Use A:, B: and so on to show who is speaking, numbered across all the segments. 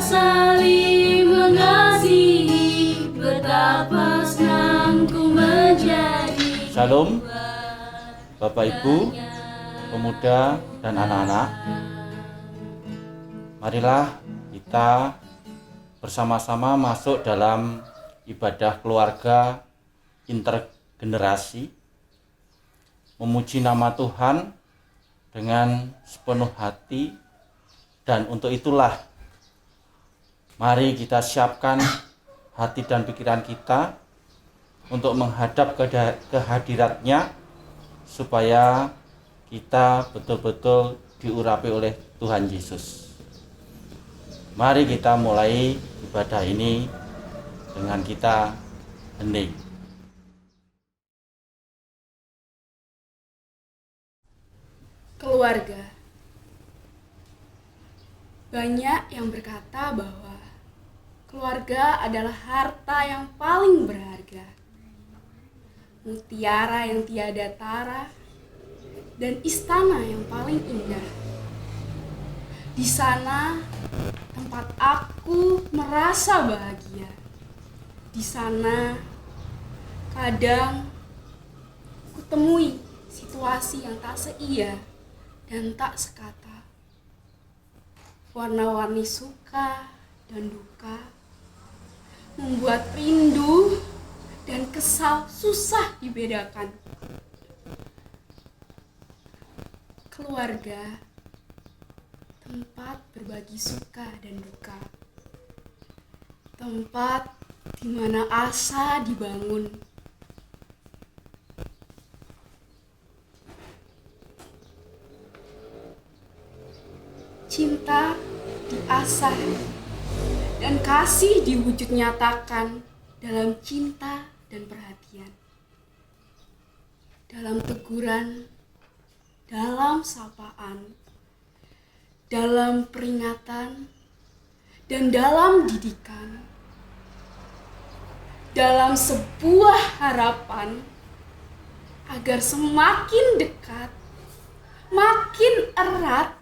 A: saling mengasihi, betapa senang ku menjadi.
B: Shalom, Bapak Ibu, pemuda dan anak-anak. Marilah kita bersama-sama masuk dalam ibadah keluarga intergenerasi, memuji nama Tuhan dengan sepenuh hati. Dan untuk itulah mari kita siapkan hati dan pikiran kita untuk menghadap kehadirat-Nya, supaya kita betul-betul diurapi oleh Tuhan Yesus. Mari kita mulai ibadah ini dengan kita hening.
C: Keluarga. Banyak yang berkata bahwa keluarga adalah harta yang paling berharga, mutiara yang tiada tara, dan istana yang paling indah. Di sana tempat aku merasa bahagia. Di sana kadang kutemui situasi yang tak seia dan tak sekata. Warna-warni suka dan duka membuat rindu dan kesal susah dibedakan. Keluarga, tempat berbagi suka dan duka, tempat di mana asa dibangun. Cinta diasah dan kasih diwujud nyatakan dalam cinta dan perhatian, dalam teguran, dalam sapaan, dalam peringatan, dan dalam didikan, dalam sebuah harapan agar semakin dekat, makin erat,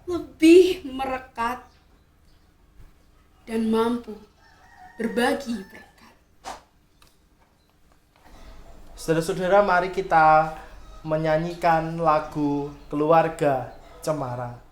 C: lebih merekat, dan mampu berbagi berkat.
D: Saudara-saudara, mari kita menyanyikan lagu Keluarga Cemara.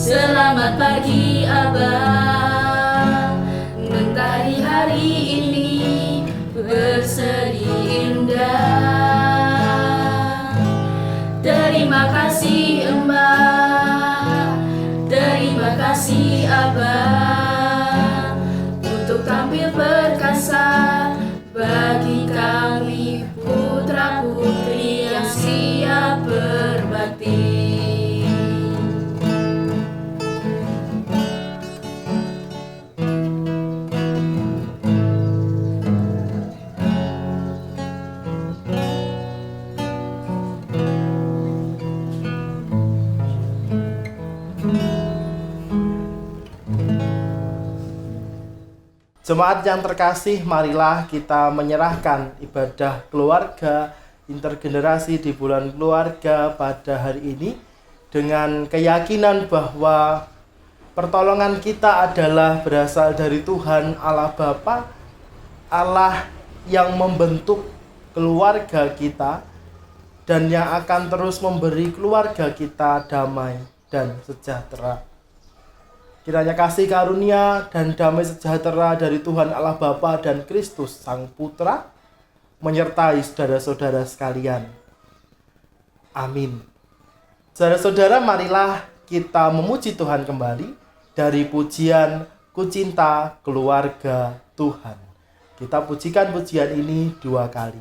A: Selamat pagi Abang, mentari hari ini berseri indah. Terima kasih Mbak, terima kasih Abang, untuk tampil perkasa bagi kami putra putri yang siap berbakti.
D: Jemaat yang terkasih, marilah kita menyerahkan ibadah keluarga intergenerasi di bulan keluarga pada hari ini dengan keyakinan bahwa pertolongan kita adalah berasal dari Tuhan Allah Bapa, Allah yang membentuk keluarga kita dan yang akan terus memberi keluarga kita damai. dan sejahtera. Kiranya kasih karunia dan damai sejahtera dari Tuhan Allah Bapa dan Kristus Sang Putra menyertai saudara-saudara sekalian. Amin. Saudara-saudara, marilah kita memuji Tuhan kembali dari pujian Ku Cinta Keluarga Tuhan. Kita pujikan pujian ini 2 kali.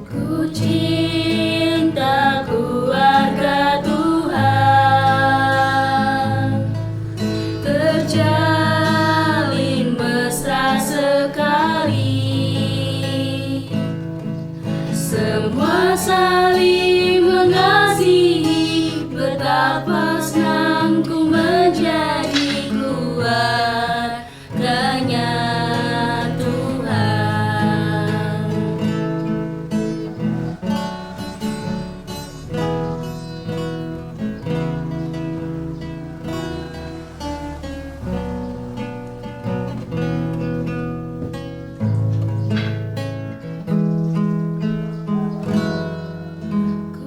A: Ku cinta keluarga Tuhan, terjalin mesra sekali. Semua saling mengasihi, betapa senangku menjadi keluarganya Tuhan.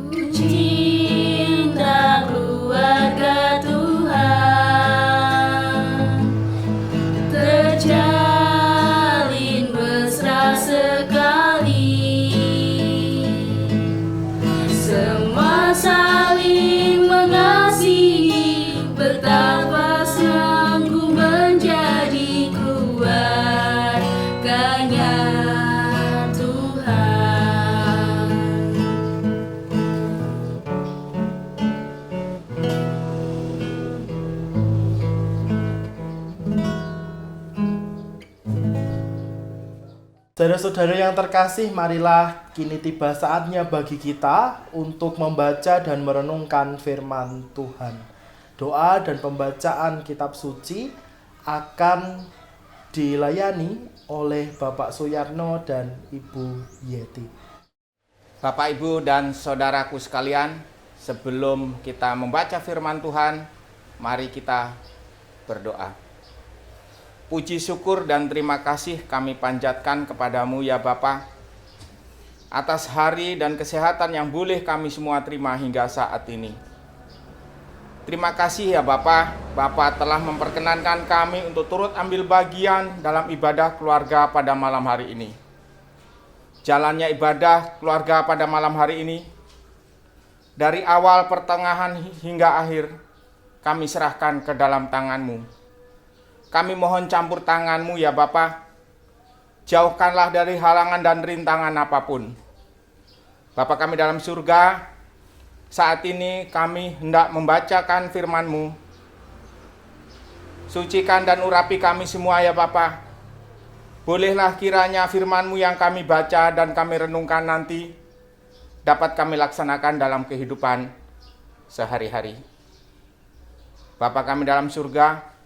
A: Ku cinta keluarga Tuhan, terjalin mesra sekali. Semua saling mengasihi, betapa senangku menjadi keluarganya Tuhan.
D: Saudara-saudara yang terkasih, marilah kini tiba saatnya bagi kita untuk membaca dan merenungkan firman Tuhan. Doa dan pembacaan kitab suci akan dilayani oleh Bapak Suyarno dan Ibu Yeti.
E: Bapak, Ibu, dan saudaraku sekalian, sebelum kita membaca firman Tuhan, mari kita berdoa. Puji syukur dan terima kasih kami panjatkan kepadamu ya Bapa, atas hari dan kesehatan yang boleh kami semua terima hingga saat ini. Terima kasih ya Bapa, Bapa telah memperkenankan kami untuk turut ambil bagian dalam ibadah keluarga pada malam hari ini. Jalannya ibadah keluarga pada malam hari ini, dari awal pertengahan hingga akhir, kami serahkan ke dalam tangan-Mu. Kami mohon campur tangan-Mu ya Bapa, jauhkanlah dari halangan dan rintangan apapun. Bapa kami dalam surga, saat ini kami hendak membacakan firman-Mu. Sucikan dan urapi kami semua ya Bapa. Bolehlah kiranya firman-Mu yang kami baca dan kami renungkan nanti dapat kami laksanakan dalam kehidupan sehari-hari. Bapa kami dalam surga,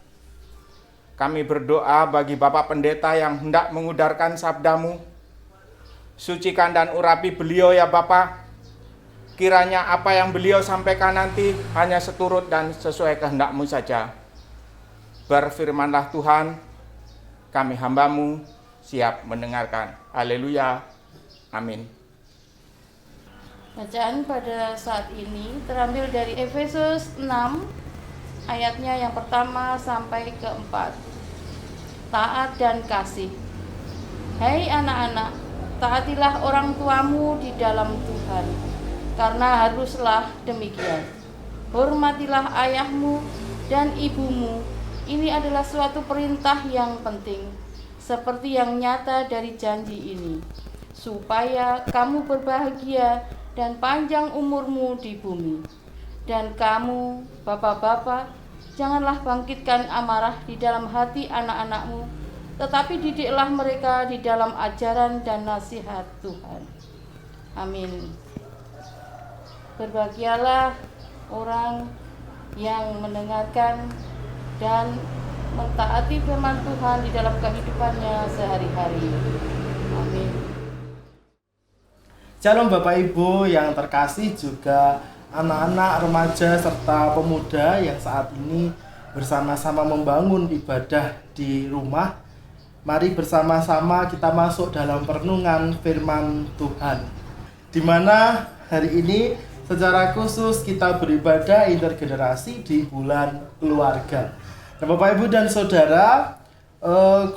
E: kami berdoa bagi Bapak Pendeta yang hendak mengudarkan sabda-Mu. Sucikan dan urapi beliau ya Bapa. Kiranya apa yang beliau sampaikan nanti hanya seturut dan sesuai kehendak-Mu saja. Berfirmanlah Tuhan, kami hamba-Mu siap mendengarkan. Haleluya. Amin.
F: Bacaan pada saat ini terambil dari Efesus 6 ayatnya yang pertama sampai ke-4. Taat dan kasih. Hai anak-anak, taatilah orang tuamu di dalam Tuhan, karena haruslah demikian. Hormatilah ayahmu dan ibumu. Ini adalah suatu perintah yang penting, seperti yang nyata dari janji ini, supaya kamu berbahagia dan panjang umurmu di bumi. Dan kamu, bapak-bapak, janganlah bangkitkan amarah di dalam hati anak-anakmu, tetapi didiklah mereka di dalam ajaran dan nasihat Tuhan. Amin. Berbahagialah orang yang mendengarkan dan mentaati firman Tuhan di dalam kehidupannya sehari-hari. Amin.
D: Shalom Bapak Ibu yang terkasih, juga anak-anak, remaja, serta pemuda yang saat ini bersama-sama membangun ibadah di rumah. Mari bersama-sama kita masuk dalam perenungan firman Tuhan, di mana hari ini secara khusus kita beribadah intergenerasi di bulan keluarga. Nah, Bapak Ibu dan Saudara,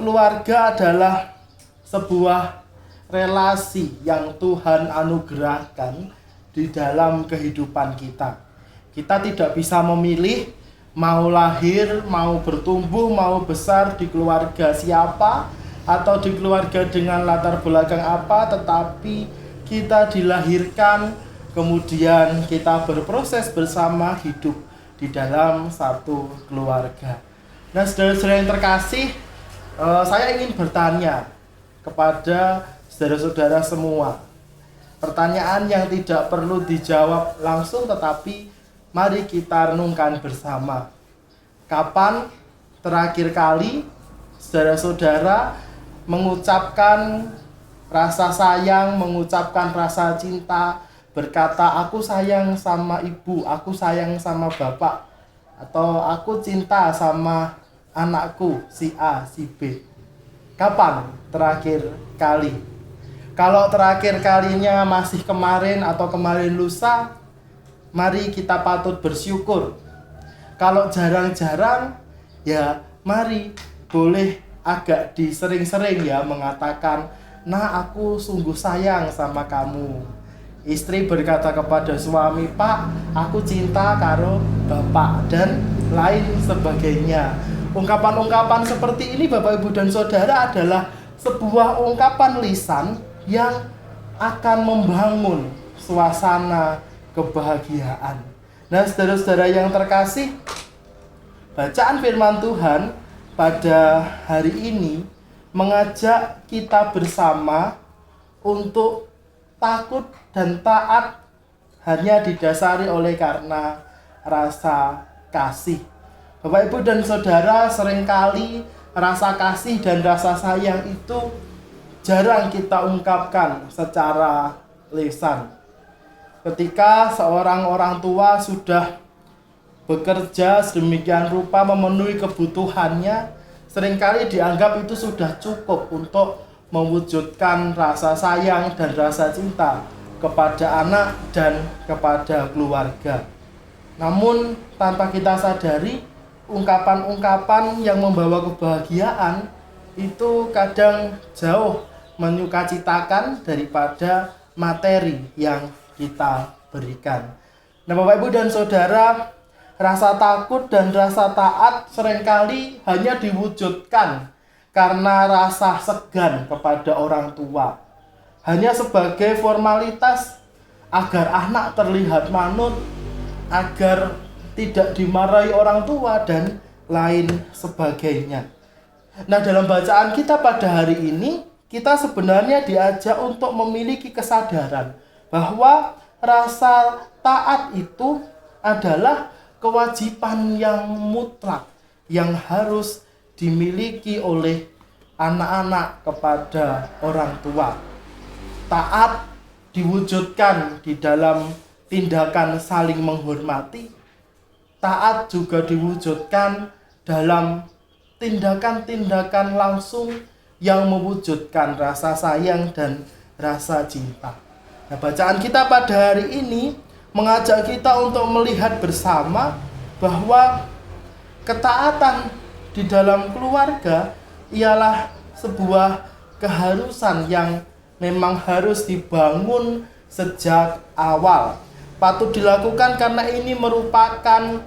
D: keluarga adalah sebuah relasi yang Tuhan anugerahkan di dalam kehidupan kita. Kita tidak bisa memilih mau lahir, mau bertumbuh, mau besar di keluarga siapa atau di keluarga dengan latar belakang apa, tetapi kita dilahirkan, kemudian kita berproses bersama hidup di dalam satu keluarga. Nah, saudara-saudara yang terkasih, saya ingin bertanya kepada saudara-saudara semua. Pertanyaan yang tidak perlu dijawab langsung, tetapi mari kita renungkan bersama. Kapan terakhir kali saudara-saudara mengucapkan rasa sayang, mengucapkan rasa cinta, berkata aku sayang sama ibu, aku sayang sama bapak, atau aku cinta sama anakku si A, si B? Kapan terakhir kali? Kalau terakhir kalinya masih kemarin atau kemarin lusa, mari kita patut bersyukur. Kalau jarang-jarang, ya mari boleh agak disering-sering ya mengatakan, nah aku sungguh sayang sama kamu. Istri berkata kepada suami, Pak, aku cinta karo bapak, dan lain sebagainya. Ungkapan-ungkapan seperti ini Bapak Ibu dan Saudara adalah sebuah ungkapan lisan yang akan membangun suasana kebahagiaan. Nah, saudara-saudara yang terkasih, bacaan firman Tuhan pada hari ini mengajak kita bersama untuk takut dan taat hanya didasari oleh karena rasa kasih. Bapak Ibu dan Saudara, seringkali rasa kasih dan rasa sayang itu jarang kita ungkapkan secara lisan. Ketika seorang orang tua sudah bekerja sedemikian rupa memenuhi kebutuhannya, seringkali dianggap itu sudah cukup untuk mewujudkan rasa sayang dan rasa cinta kepada anak dan kepada keluarga. Namun tanpa kita sadari, ungkapan-ungkapan yang membawa kebahagiaan itu kadang jauh menyukacitakan daripada materi yang kita berikan. Nah, Bapak Ibu dan Saudara, rasa takut dan rasa taat seringkali hanya diwujudkan karena rasa segan kepada orang tua, hanya sebagai formalitas agar anak terlihat manut, agar tidak dimarahi orang tua, dan lain sebagainya. Nah, dalam bacaan kita pada hari ini, kita sebenarnya diajak untuk memiliki kesadaran bahwa rasa taat itu adalah kewajiban yang mutlak yang harus dimiliki oleh anak-anak kepada orang tua. Taat diwujudkan di dalam tindakan saling menghormati. Taat juga diwujudkan dalam tindakan-tindakan langsung yang mewujudkan rasa sayang dan rasa cinta. Nah, bacaan kita pada hari ini mengajak kita untuk melihat bersama bahwa ketaatan di dalam keluarga ialah sebuah keharusan yang memang harus dibangun sejak awal. Patut dilakukan karena ini merupakan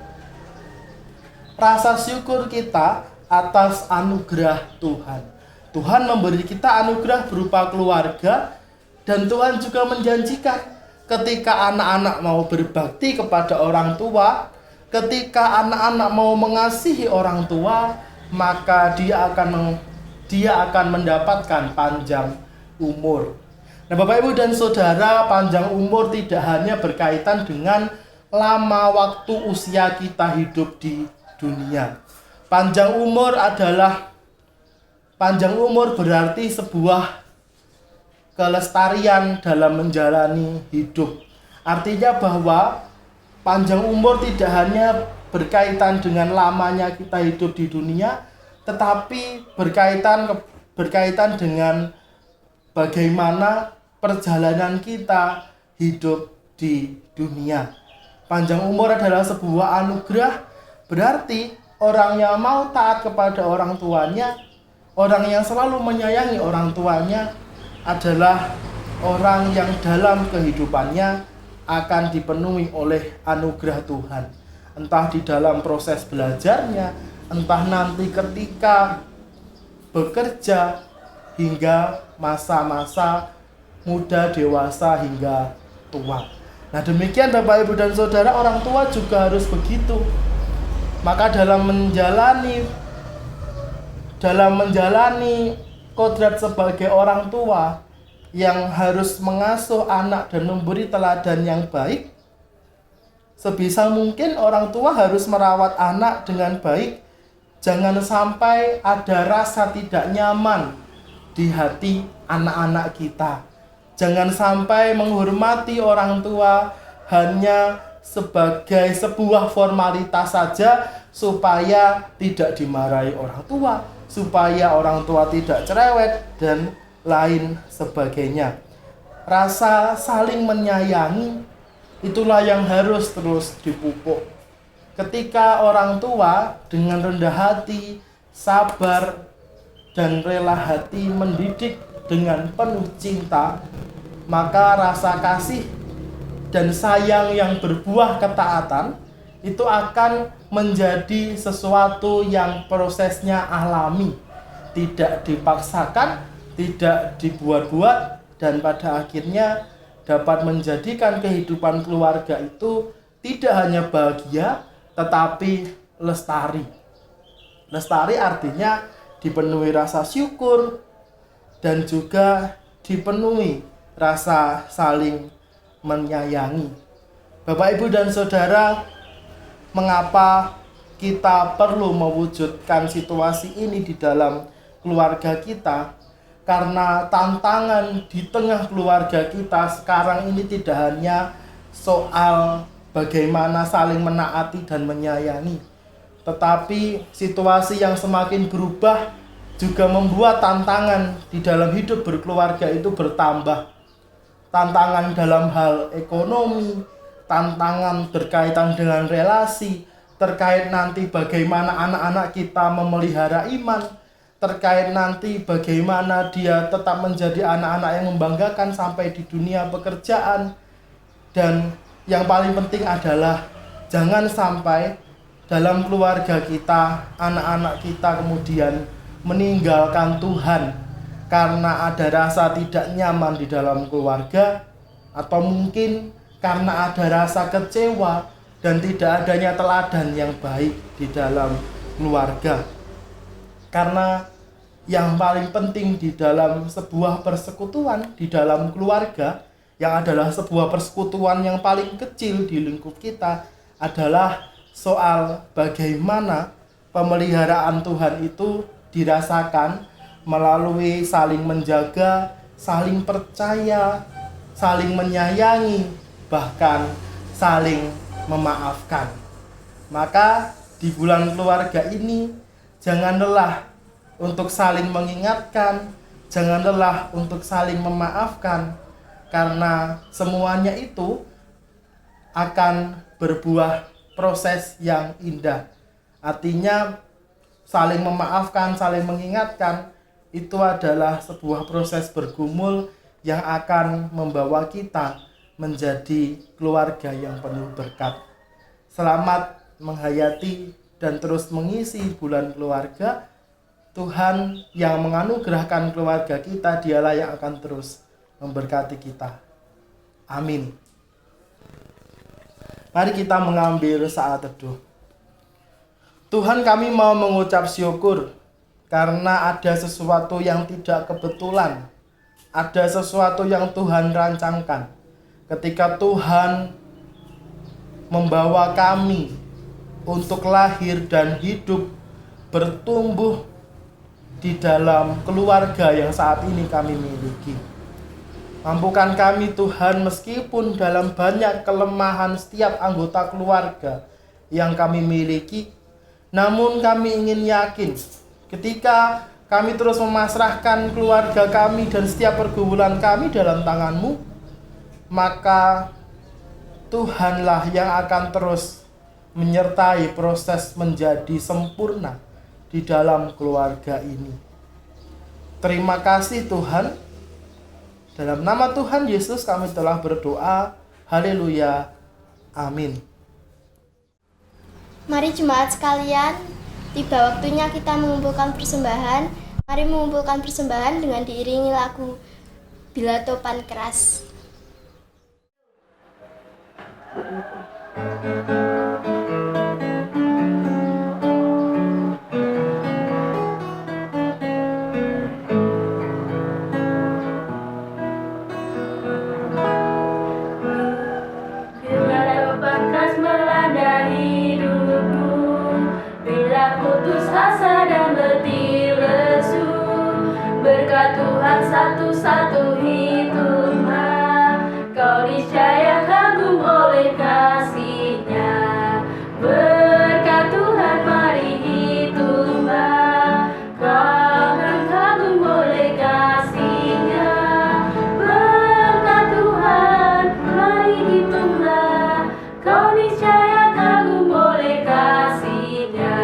D: rasa syukur kita atas anugerah Tuhan. Tuhan memberi kita anugerah berupa keluarga, dan Tuhan juga menjanjikan ketika anak-anak mau berbakti kepada orang tua, ketika anak-anak mau mengasihi orang tua, maka dia akan mendapatkan panjang umur. Nah, Bapak Ibu dan Saudara, panjang umur tidak hanya berkaitan dengan lama waktu usia kita hidup di dunia. Panjang umur berarti sebuah kelestarian dalam menjalani hidup. Artinya bahwa panjang umur tidak hanya berkaitan dengan lamanya kita hidup di dunia, tetapi berkaitan dengan bagaimana perjalanan kita hidup di dunia. Panjang umur adalah sebuah anugerah, berarti orang yang mau taat kepada orang tuanya, orang yang selalu menyayangi orang tuanya adalah orang yang dalam kehidupannya akan dipenuhi oleh anugerah Tuhan. Entah di dalam proses belajarnya, entah nanti ketika bekerja, hingga masa-masa muda, dewasa, hingga tua. Nah demikian Bapak, Ibu, dan Saudara, orang tua juga harus begitu. Maka dalam menjalani kodrat sebagai orang tua yang harus mengasuh anak dan memberi teladan yang baik, sebisa mungkin orang tua harus merawat anak dengan baik. Jangan sampai ada rasa tidak nyaman di hati anak-anak kita. Jangan sampai menghormati orang tua hanya sebagai sebuah formalitas saja supaya tidak dimarahi orang tua, supaya orang tua tidak cerewet, dan lain sebagainya. Rasa saling menyayangi itulah yang harus terus dipupuk. Ketika orang tua dengan rendah hati, sabar, dan rela hati mendidik dengan penuh cinta, maka rasa kasih dan sayang yang berbuah ketaatan itu akan menjadi sesuatu yang prosesnya alami, tidak dipaksakan, tidak dibuat-buat, dan pada akhirnya dapat menjadikan kehidupan keluarga itu tidak hanya bahagia tetapi lestari. Lestari artinya dipenuhi rasa syukur dan juga dipenuhi rasa saling menyayangi. Bapak, Ibu, dan Saudara, mengapa kita perlu mewujudkan situasi ini di dalam keluarga kita? Karena tantangan di tengah keluarga kita sekarang ini tidak hanya soal bagaimana saling menaati dan menyayangi, tetapi situasi yang semakin berubah juga membuat tantangan di dalam hidup berkeluarga itu bertambah. Tantangan dalam hal ekonomi, tantangan berkaitan dengan relasi, terkait nanti bagaimana anak-anak kita memelihara iman, terkait nanti bagaimana dia tetap menjadi anak-anak yang membanggakan sampai di dunia pekerjaan. Dan yang paling penting adalah jangan sampai dalam keluarga kita, anak-anak kita kemudian meninggalkan Tuhan karena ada rasa tidak nyaman di dalam keluarga, atau mungkin karena ada rasa kecewa dan tidak adanya teladan yang baik di dalam keluarga. Karena yang paling penting di dalam sebuah persekutuan, di dalam keluarga, yang adalah sebuah persekutuan yang paling kecil di lingkup kita, adalah soal bagaimana pemeliharaan Tuhan itu dirasakan melalui saling menjaga, saling percaya, saling menyayangi, bahkan saling memaafkan. Maka di bulan keluarga ini, jangan lelah untuk saling mengingatkan, jangan lelah untuk saling memaafkan, karena semuanya itu akan berbuah proses yang indah. Artinya saling memaafkan, saling mengingatkan itu adalah sebuah proses bergumul yang akan membawa kita menjadi keluarga yang penuh berkat. Selamat menghayati dan terus mengisi bulan keluarga. Tuhan yang menganugerahkan keluarga kita, dialah yang akan terus memberkati kita. Amin. Mari kita mengambil saat teduh. Tuhan, kami mau mengucap syukur karena ada sesuatu yang tidak kebetulan. Ada sesuatu yang Tuhan rancangkan. Ketika Tuhan membawa kami untuk lahir dan hidup, bertumbuh di dalam keluarga yang saat ini kami miliki. Mampukan kami Tuhan, meskipun dalam banyak kelemahan setiap anggota keluarga yang kami miliki, namun kami ingin yakin ketika kami terus memasrahkan keluarga kami dan setiap pergumulan kami dalam tangan-Mu, maka Tuhanlah yang akan terus menyertai proses menjadi sempurna di dalam keluarga ini. Terima kasih Tuhan. Dalam nama Tuhan Yesus kami telah berdoa. Haleluya. Amin.
G: Mari jemaat sekalian, tiba waktunya kita mengumpulkan persembahan. Mari mengumpulkan persembahan dengan diiringi lagu Bila Topan Keras.
A: Bila topan keras melanda hidupku, bila putus asa dan letih lesu, berkat Tuhan satu-satu hiduplah, kau niscaya kagum oleh kasih-Nya. Berkat Tuhan mari hitunglah, kau akan kagum oleh kasih-Nya. Berkat Tuhan mari hitunglah, kau niscaya kagum oleh kasih-Nya.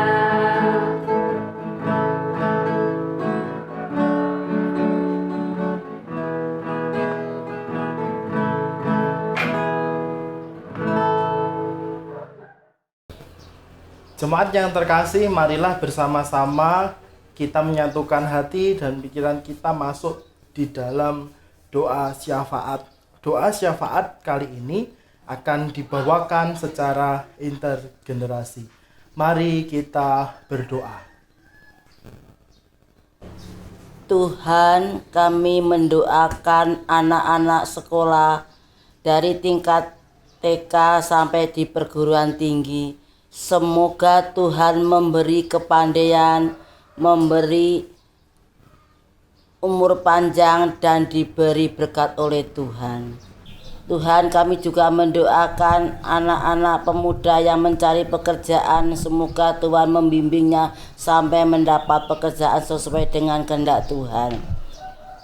D: Jemaat yang terkasih, marilah bersama-sama kita menyatukan hati dan pikiran kita masuk di dalam doa syafaat. Doa syafaat kali ini akan dibawakan secara intergenerasi. Mari kita berdoa.
H: Tuhan, kami mendoakan anak-anak sekolah dari tingkat TK sampai di perguruan tinggi. Semoga Tuhan memberi kepandaian, memberi umur panjang dan diberi berkat oleh Tuhan. Tuhan, kami juga mendoakan anak-anak pemuda yang mencari pekerjaan. Semoga Tuhan membimbingnya sampai mendapat pekerjaan sesuai dengan kehendak Tuhan.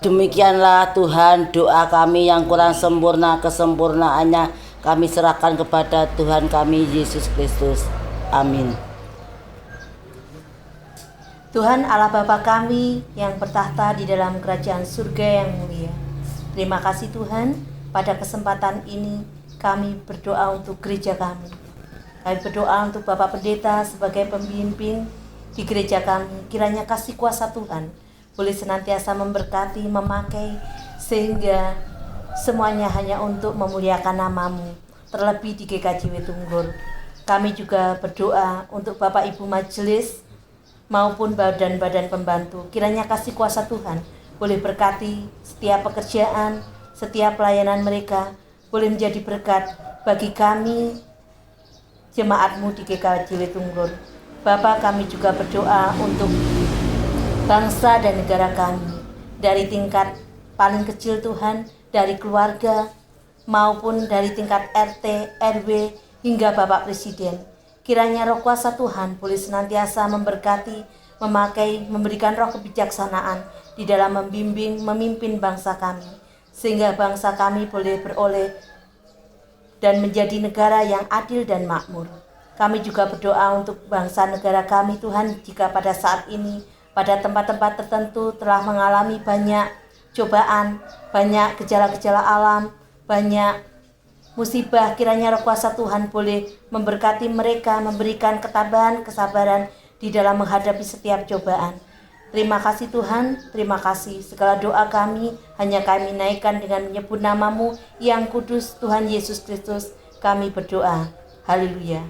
H: Demikianlah Tuhan doa kami yang kurang sempurna, kesempurnaannya kami serahkan kepada Tuhan kami Yesus Kristus. Amin.
I: Tuhan Allah Bapa kami yang bertahta di dalam kerajaan surga yang mulia, terima kasih Tuhan, pada kesempatan ini kami berdoa untuk gereja kami. Kami berdoa untuk Bapak Pendeta sebagai pembimbing di gereja kami. Kiranya kasih kuasa Tuhan boleh senantiasa memberkati, memakai, sehingga semuanya hanya untuk memuliakan nama-Mu, terlebih di GKJ Wetunggur. Kami juga berdoa untuk Bapak Ibu Majelis maupun badan-badan pembantu. Kiranya kasih kuasa Tuhan boleh berkati setiap pekerjaan, setiap pelayanan mereka, boleh menjadi berkat bagi kami, jemaat-Mu di GKJ Wetunggur. Bapak, kami juga berdoa untuk bangsa dan negara kami, dari tingkat paling kecil Tuhan, dari keluarga, maupun dari tingkat RT, RW, hingga Bapak Presiden. Kiranya roh kuasa Tuhan boleh senantiasa memberkati, memakai, memberikan roh kebijaksanaan di dalam membimbing, memimpin bangsa kami, sehingga bangsa kami boleh beroleh dan menjadi negara yang adil dan makmur. Kami juga berdoa untuk bangsa negara kami Tuhan, jika pada saat ini pada tempat-tempat tertentu telah mengalami banyak cobaan, banyak gejala-gejala alam, banyak musibah, kiranya roh kuasa Tuhan boleh memberkati mereka, memberikan ketabahan, kesabaran di dalam menghadapi setiap cobaan. Terima kasih Tuhan, terima kasih. Segala doa kami hanya kami naikkan dengan menyebut nama-Mu yang kudus, Tuhan Yesus Kristus. Kami berdoa. Haleluya.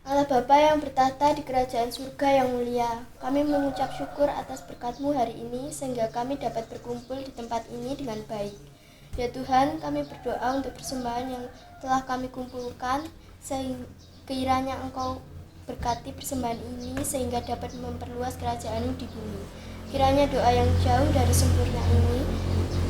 G: Allah Bapa yang bertahta di kerajaan surga yang mulia, kami mengucap syukur atas berkat-Mu hari ini sehingga kami dapat berkumpul di tempat ini dengan baik. Ya Tuhan, kami berdoa untuk persembahan yang telah kami kumpulkan, sehingga kiranya Engkau berkati persembahan ini sehingga dapat memperluas kerajaan-Mu di bumi. Kiranya doa yang jauh dari sempurna ini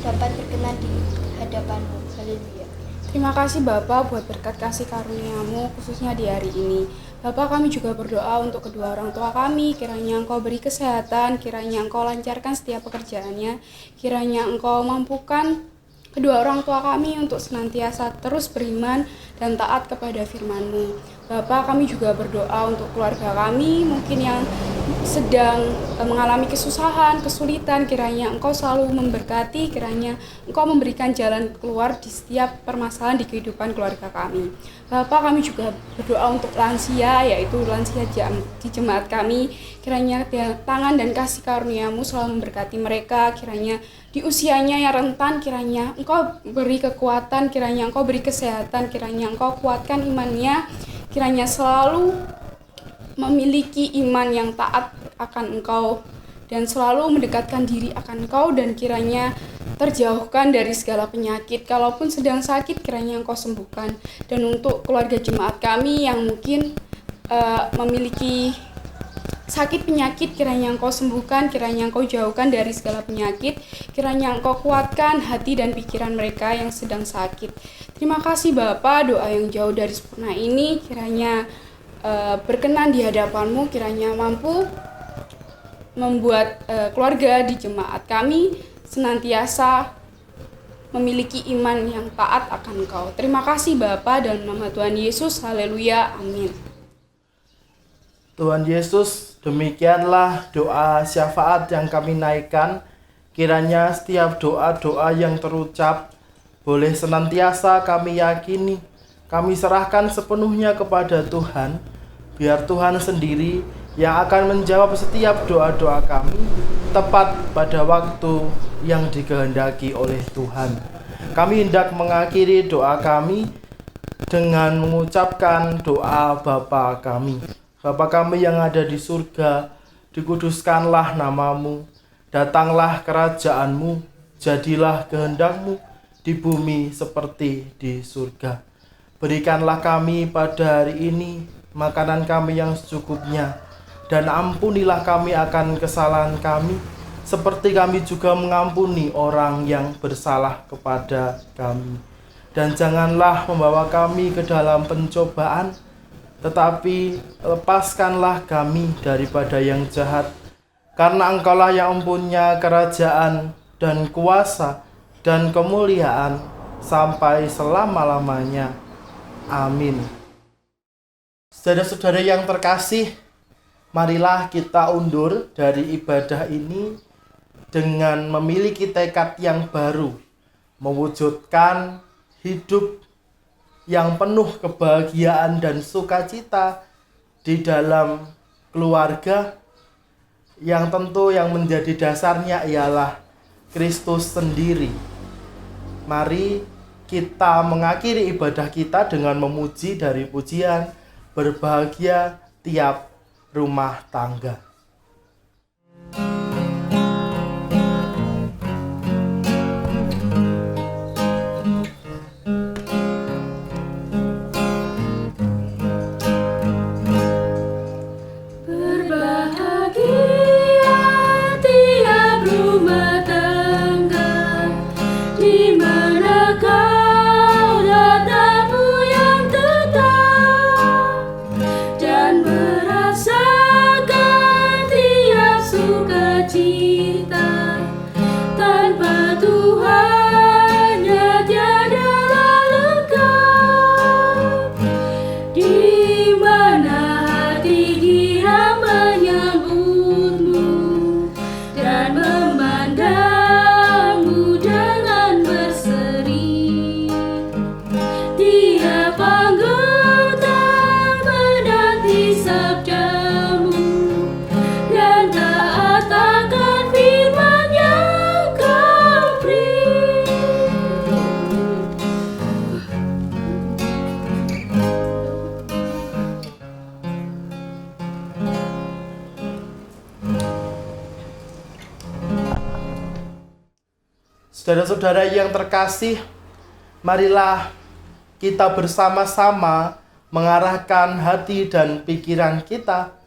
G: dapat berkenan di hadapan-Mu. Haleluya.
C: Terima kasih Bapa buat berkat kasih karunia-Mu khususnya di hari ini. Bapa, kami juga berdoa untuk kedua orang tua kami, kiranya Engkau beri kesehatan, kiranya Engkau lancarkan setiap pekerjaannya, kiranya Engkau mampukan kedua orang tua kami untuk senantiasa terus beriman dan taat kepada firman-Mu. Bapa, kami juga berdoa untuk keluarga kami, mungkin yang sedang mengalami kesusahan, kesulitan, kiranya Engkau selalu memberkati, kiranya Engkau memberikan jalan keluar di setiap permasalahan di kehidupan keluarga kami. Bapa, kami juga berdoa untuk lansia, yaitu lansia di jemaat kami, kiranya tangan dan kasih karunia-Mu selalu memberkati mereka, kiranya di usianya yang rentan, kiranya Engkau beri kekuatan, kiranya Engkau beri kesehatan, kiranya Engkau kuatkan imannya, kiranya selalu memiliki iman yang taat akan Engkau dan selalu mendekatkan diri akan Engkau, dan kiranya terjauhkan dari segala penyakit. Kalaupun sedang sakit, kiranya Engkau sembuhkan. Dan untuk keluarga jemaat kami yang mungkin memiliki sakit penyakit, kiranya Engkau sembuhkan, kiranya Engkau jauhkan dari segala penyakit, kiranya Engkau kuatkan hati dan pikiran mereka yang sedang sakit. Terima kasih Bapa, doa yang jauh dari sempurna ini kiranya berkenan di hadapan-Mu, kiranya mampu membuat keluarga di jemaat kami senantiasa memiliki iman yang taat akan Engkau. Terima kasih Bapa, dalam nama Tuhan Yesus, haleluya, amin.
D: Tuhan Yesus, demikianlah doa syafaat yang kami naikkan. Kiranya setiap doa-doa yang terucap boleh senantiasa kami yakini, kami serahkan sepenuhnya kepada Tuhan, biar Tuhan sendiri yang akan menjawab setiap doa-doa kami tepat pada waktu yang dikehendaki oleh Tuhan. Kami hendak mengakhiri doa kami dengan mengucapkan doa Bapa kami. Bapa kami yang ada di surga, dikuduskanlah namamu, datanglah kerajaan-Mu, jadilah kehendak-Mu di bumi seperti di surga. Berikanlah kami pada hari ini makanan kami yang secukupnya, dan ampunilah kami akan kesalahan kami, seperti kami juga mengampuni orang yang bersalah kepada kami. Dan janganlah membawa kami ke dalam pencobaan, tetapi lepaskanlah kami daripada yang jahat, karena Engkaulah yang mempunyai kerajaan dan kuasa dan kemuliaan sampai selama-lamanya. Amin. Saudara-saudara yang terkasih, marilah kita undur dari ibadah ini dengan memiliki tekad yang baru, mewujudkan hidup yang penuh kebahagiaan dan sukacita di dalam keluarga, yang tentu yang menjadi dasarnya ialah Kristus sendiri. Mari kita mengakhiri ibadah kita dengan memuji dari pujian Berbahagia Tiap Rumah Tangga. Saudara-saudara yang terkasih, marilah kita bersama-sama mengarahkan hati dan pikiran kita.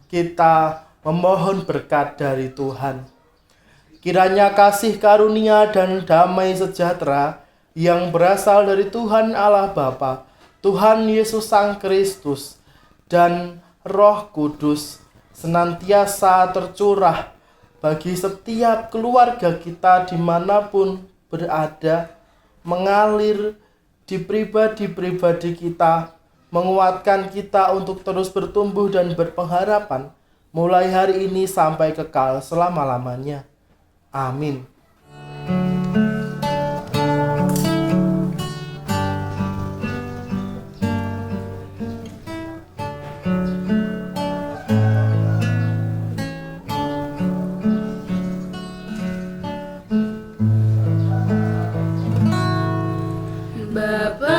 D: Kita memohon berkat dari Tuhan. Kiranya kasih karunia dan damai sejahtera yang berasal dari Tuhan Allah Bapa, Tuhan Yesus Sang Kristus, dan Roh Kudus senantiasa tercurah bagi setiap keluarga kita dimanapun berada, mengalir di pribadi-pribadi kita, menguatkan kita untuk terus bertumbuh dan berpengharapan mulai hari ini sampai kekal selama-lamanya. Amin.
A: Bapa